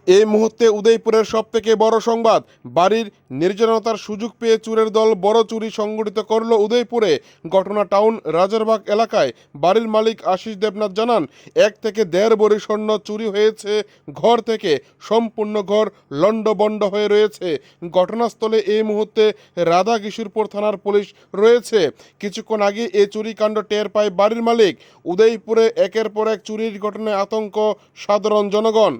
এই মুহূর্তে উদয়পুরের সবথেকে বড় সংবাদ, বাড়ির নির্জনতার সুযোগ পেয়ে চোরের দল বড় চুরি সংঘটিত করল উদয়পুরে। ঘটনা টাউন রাজারবাগ এলাকায়। বাড়ির মালিক আশিস দেবনাথ জানান, 1 থেকে 1.5 ভরি স্বর্ণ চুরি হয়েছে ঘর থেকে। সম্পূর্ণ ঘর লণ্ডভণ্ড হয়ে রয়েছে। ঘটনাস্থলে এই মুহূর্তে রাধা কিশোরপুর থানার পুলিশ রয়েছে। কিছুক্ষণ আগে এই চুরিকাণ্ড টের পায় বাড়ির মালিক। উদয়পুরে একের পর এক চুরির ঘটনায় আতঙ্ক সাধারণ জনগণ।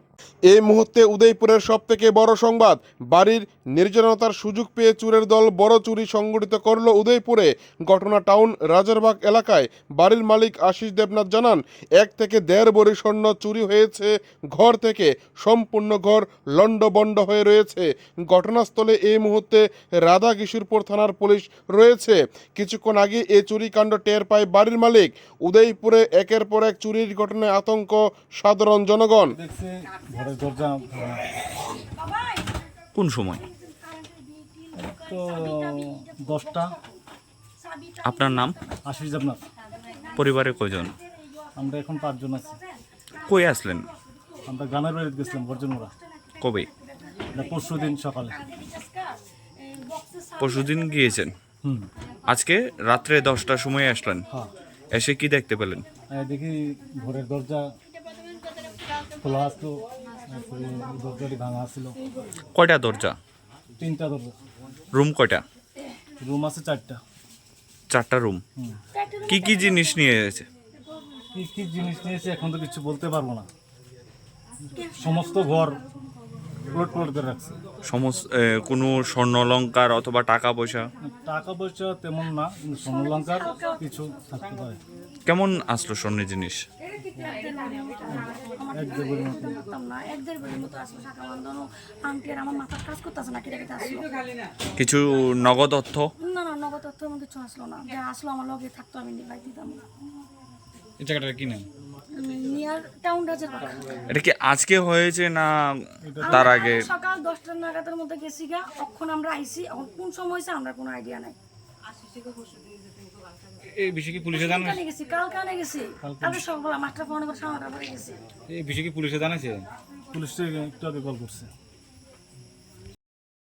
এই মুহূর্তে উদয়পুরের সবথেকে বড় সংবাদ, বাড়ির নির্জনতার সুযোগ পেয়ে চোরের দল বড় চুরি সংঘটিত করল উদয়পুরে। ঘটনা টাউন রাজারবাগ এলাকায়। বাড়ির মালিক আশিস দেবনাথ জানান, 1 থেকে 1.5 ভরি স্বর্ণ চুরি হয়েছে ঘর থেকে। সম্পূর্ণ ঘর লণ্ডভণ্ড হয়ে রয়েছে। ঘটনাস্থলে এই মুহূর্তে রাধা কিশোরপুর থানার পুলিশ রয়েছে। কিছুক্ষণ আগে এই চুরিকাণ্ড টের পায় বাড়ির মালিক। উদয়পুরে একের পর এক চুরির ঘটনায় আতঙ্ক সাধারণ জনগণ। ঘরের দরজা কোন সময়? তো 10টা। আপনার নাম? আশিস দেবনাথ। পরিবারে কয়জন? আমরা এখন 5 জন আছি। কই আসলেন? আমরা গ্রামের বাড়িতে গেছিলাম গর্জনমুড়া। কবে? পরশু দিন সকালে। পরশুদিন গিয়েছেন? আজকে রাত্রে 10টার সময় আসলেন। হ্যাঁ, এসে কি দেখতে পেলেন? দেখি ঘরের দরজা খোলা আসলো, তারপরে দরজাটি ভাঙা আসছিল। কয়টা দরজা? 3টা দরজা। রুম কয়টা? রুম আছে 4টা। 4টা রুম। কি কি জিনিস নিয়ে এসেছে? কি কি জিনিস নিয়েছে এখন তো কিছু বলতে পারবো না। সমস্ত ঘর প্লট প্লট করে রাখছে। কোনো স্বর্ণ অলংকার অথবা টাকা পয়সা? টাকা পয়সা তেমন না, কিন্তু স্বর্ণলঙ্কার কিছু থাকতে পারে। কেমন আসলো স্বর্ণের জিনিস? 1-1.5 কিছু নগদ অর্থ? না, নগদ অর্থ এমন কিছু আসলো না। যা আসলো আমার লগে থাকতো, আমি নিভাই দিতাম না। এই জায়গাটা কি নাম? Near town Rajarbag. এটা কি আজকে হয়েছে না তার আগে? সকাল 10টা নাগাদের মধ্যে গেছি গা, তখন আমরা আইছি। এখন কোন সময় হয়েছে আমরা কোনো আইডিয়া নাই। এই বিষয়ে কি পুলিশে জানানো? কালকে গেছি, কালকে গেছি। কালকে সকাল মাস্টার ফোন করে 9:30 পরে গেছি। এই বিষয়ে কি পুলিশে জানাইছে? পুলিশে একটু আগে কল করছে।